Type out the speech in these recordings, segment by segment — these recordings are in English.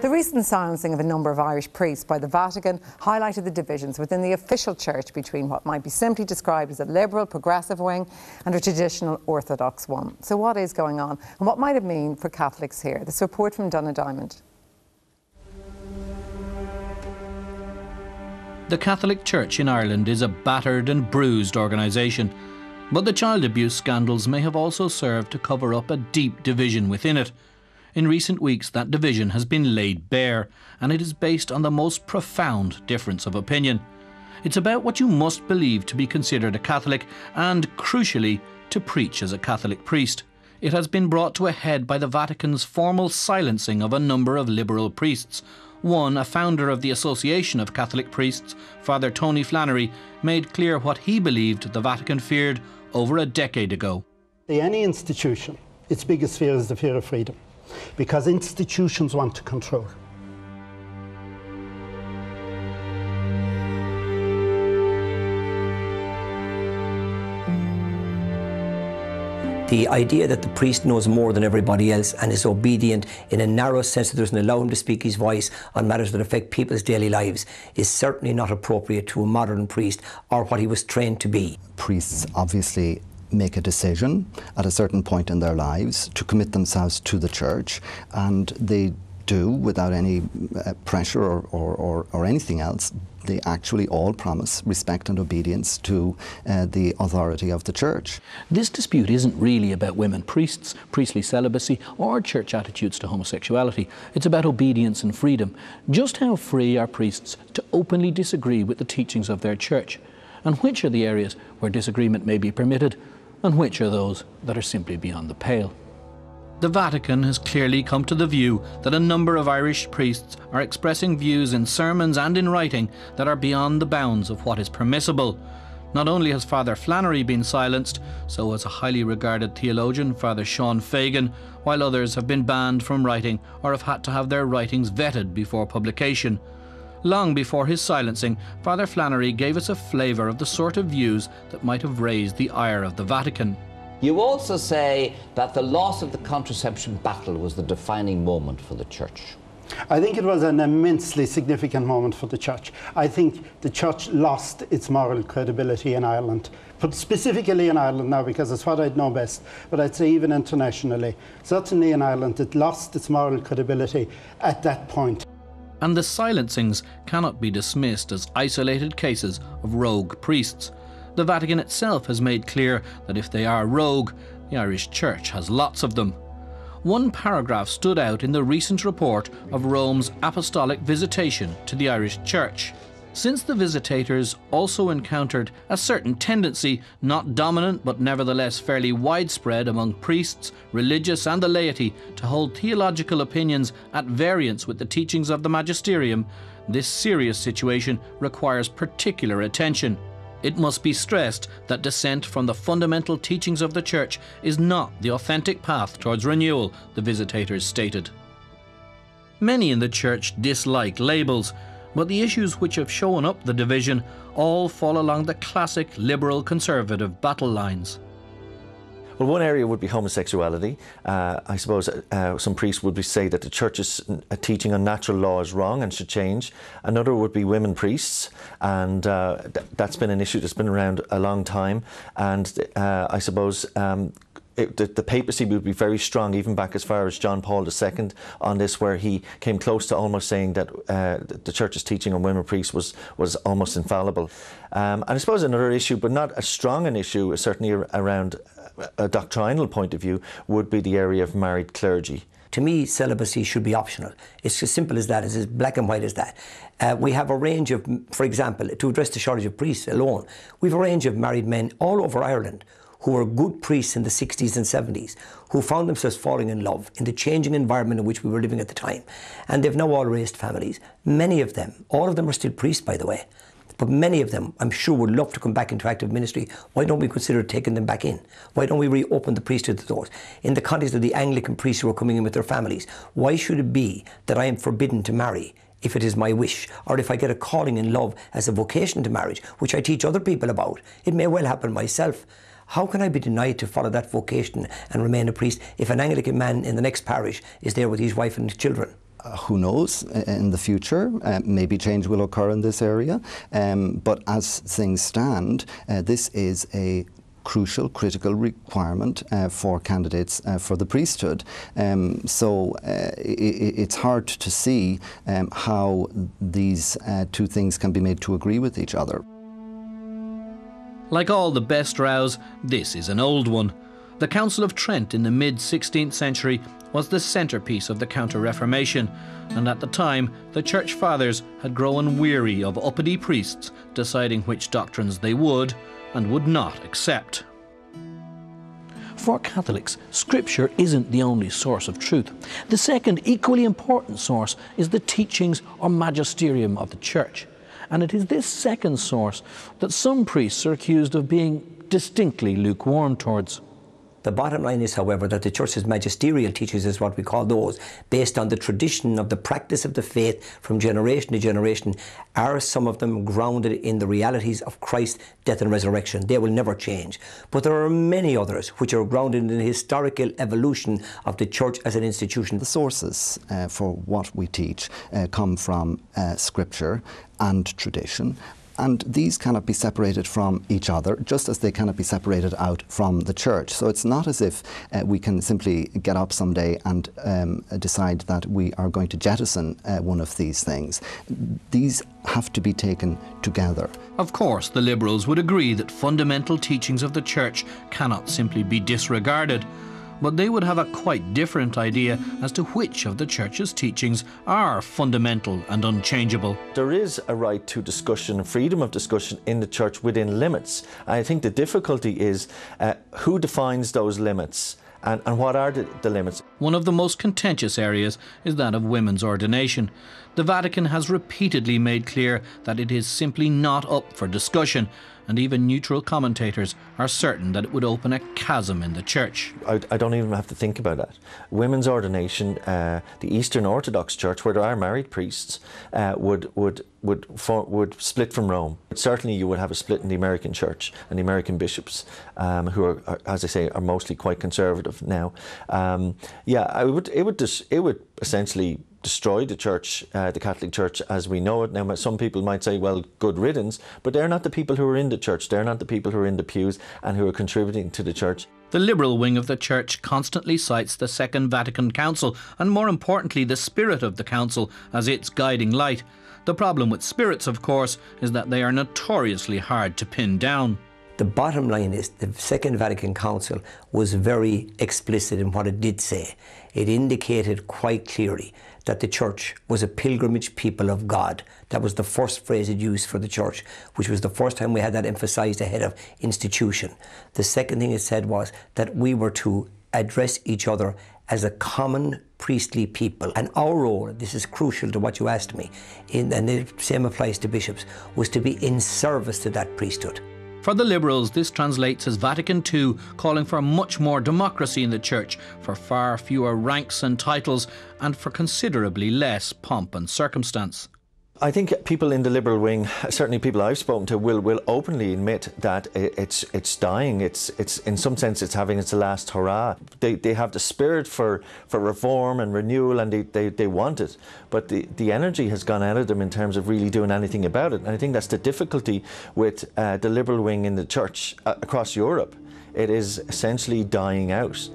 The recent silencing of a number of Irish priests by the Vatican highlighted the divisions within the official church between what might be simply described as a liberal, progressive wing and a traditional orthodox one. So what is going on and what might it mean for Catholics here? This report from Donogh. The Catholic Church in Ireland is a battered and bruised organisation, but the child abuse scandals may have also served to cover up a deep division within it. In recent weeks, that division has been laid bare, and it is based on the most profound difference of opinion. It's about what you must believe to be considered a Catholic and, crucially, to preach as a Catholic priest. It has been brought to a head by the Vatican's formal silencing of a number of liberal priests. One, a founder of the Association of Catholic Priests, Father Tony Flannery, made clear what he believed the Vatican feared over a decade ago. Any institution, its biggest fear is the fear of freedom, because institutions want to control. The idea that the priest knows more than everybody else and is obedient in a narrow sense that doesn't allow him to speak his voice on matters that affect people's daily lives is certainly not appropriate to a modern priest or what he was trained to be. Priests obviously make a decision at a certain point in their lives to commit themselves to the church, and they do without any pressure or anything else. They actually all promise respect and obedience to the authority of the church. This dispute isn't really about women priests, priestly celibacy, or church attitudes to homosexuality. It's about obedience and freedom. Just how free are priests to openly disagree with the teachings of their church? And which are the areas where disagreement may be permitted, and which are those that are simply beyond the pale? The Vatican has clearly come to the view that a number of Irish priests are expressing views in sermons and in writing that are beyond the bounds of what is permissible. Not only has Father Flannery been silenced, so has a highly regarded theologian, Father Sean Fagan, while others have been banned from writing or have had to have their writings vetted before publication. Long before his silencing, Father Flannery gave us a flavour of the sort of views that might have raised the ire of the Vatican. You also say that the loss of the contraception battle was the defining moment for the church. I think it was an immensely significant moment for the church. I think the church lost its moral credibility in Ireland, but specifically in Ireland now, because it's what I'd know best, but I'd say even internationally. Certainly in Ireland, it lost its moral credibility at that point. And the silencings cannot be dismissed as isolated cases of rogue priests. The Vatican itself has made clear that if they are rogue, the Irish Church has lots of them. One paragraph stood out in the recent report of Rome's apostolic visitation to the Irish Church. Since the visitators also encountered a certain tendency, not dominant but nevertheless fairly widespread among priests, religious and the laity, to hold theological opinions at variance with the teachings of the magisterium, this serious situation requires particular attention. It must be stressed that dissent from the fundamental teachings of the Church is not the authentic path towards renewal, the visitators stated. Many in the Church dislike labels, but the issues which have shown up the division all fall along the classic liberal conservative battle lines. Well, one area would be homosexuality. I suppose some priests would say that the Church's teaching on natural law is wrong and should change. Another would be women priests, and that's been an issue that's been around a long time. And I suppose the papacy would be very strong, even back as far as John Paul II on this, where he came close to almost saying that the Church's teaching on women priests was almost infallible. And I suppose another issue, but not as strong an issue, certainly around a doctrinal point of view, would be the area of married clergy. To me, celibacy should be optional. It's as simple as that, it's as black and white as that. We have a range of, for example, to address the shortage of priests alone, we have a range of married men all over Ireland who were good priests in the 60s and 70s, who found themselves falling in love in the changing environment in which we were living at the time. And they've now all raised families. Many of them, all of them are still priests, by the way, but many of them, I'm sure, would love to come back into active ministry. Why don't we consider taking them back in? Why don't we reopen the priesthood doors? In the context of the Anglican priests who are coming in with their families, why should it be that I am forbidden to marry if it is my wish, or if I get a calling in love as a vocation to marriage, which I teach other people about? It may well happen myself. How can I be denied to follow that vocation and remain a priest if an Anglican man in the next parish is there with his wife and his children? Who knows, in the future, maybe change will occur in this area. But as things stand, this is a crucial, critical requirement for candidates for the priesthood. So it's hard to see how these two things can be made to agree with each other. Like all the best rows, this is an old one. The Council of Trent in the mid-16th century was the centrepiece of the Counter-Reformation, and at the time the Church Fathers had grown weary of uppity priests deciding which doctrines they would and would not accept. For Catholics, Scripture isn't the only source of truth. The second, equally important source is the teachings or magisterium of the Church. And it is this second source that some priests are accused of being distinctly lukewarm towards. The bottom line is, however, that the Church's magisterial teachings is what we call those, based on the tradition of the practice of the faith from generation to generation, are some of them grounded in the realities of Christ's death and resurrection. They will never change. But there are many others which are grounded in the historical evolution of the Church as an institution. The sources for what we teach come from Scripture and tradition. And these cannot be separated from each other, just as they cannot be separated out from the Church. So it's not as if we can simply get up someday and decide that we are going to jettison one of these things. These have to be taken together. Of course, the Liberals would agree that fundamental teachings of the Church cannot simply be disregarded. But they would have a quite different idea as to which of the Church's teachings are fundamental and unchangeable. There is a right to discussion, freedom of discussion in the Church within limits. I think the difficulty is who defines those limits and what are the limits. One of the most contentious areas is that of women's ordination. The Vatican has repeatedly made clear that it is simply not up for discussion, and even neutral commentators are certain that it would open a chasm in the Church. I don't even have to think about that. Women's ordination, the Eastern Orthodox Church, where there are married priests, would split from Rome. Certainly you would have a split in the American Church and the American bishops, who are, as I say, are mostly quite conservative now. It would essentially destroy the Church, the Catholic Church as we know it. Now, some people might say, well, good riddance, but they're not the people who are in the Church. They're not the people who are in the pews and who are contributing to the Church. The liberal wing of the Church constantly cites the Second Vatican Council, and more importantly, the spirit of the Council as its guiding light. The problem with spirits, of course, is that they are notoriously hard to pin down. The bottom line is the Second Vatican Council was very explicit in what it did say. It indicated quite clearly that the Church was a pilgrimage people of God. That was the first phrase it used for the Church, which was the first time we had that emphasised ahead of institution. The second thing it said was that we were to address each other as a common priestly people. And our role, this is crucial to what you asked me, and the same applies to bishops, was to be in service to that priesthood. For the Liberals, this translates as Vatican II calling for much more democracy in the Church, for far fewer ranks and titles, and for considerably less pomp and circumstance. I think people in the Liberal wing, certainly people I've spoken to, will openly admit that it's dying. It's in some sense it's having its last hurrah. They have the spirit for reform and renewal, and they want it, but the energy has gone out of them in terms of really doing anything about it. And I think that's the difficulty with the Liberal wing in the Church across Europe. It is essentially dying out.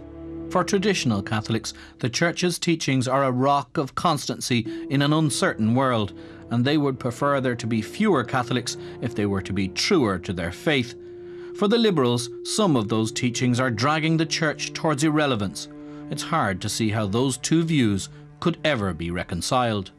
For traditional Catholics, the Church's teachings are a rock of constancy in an uncertain world, and they would prefer there to be fewer Catholics if they were to be truer to their faith. For the Liberals, some of those teachings are dragging the Church towards irrelevance. It's hard to see how those two views could ever be reconciled.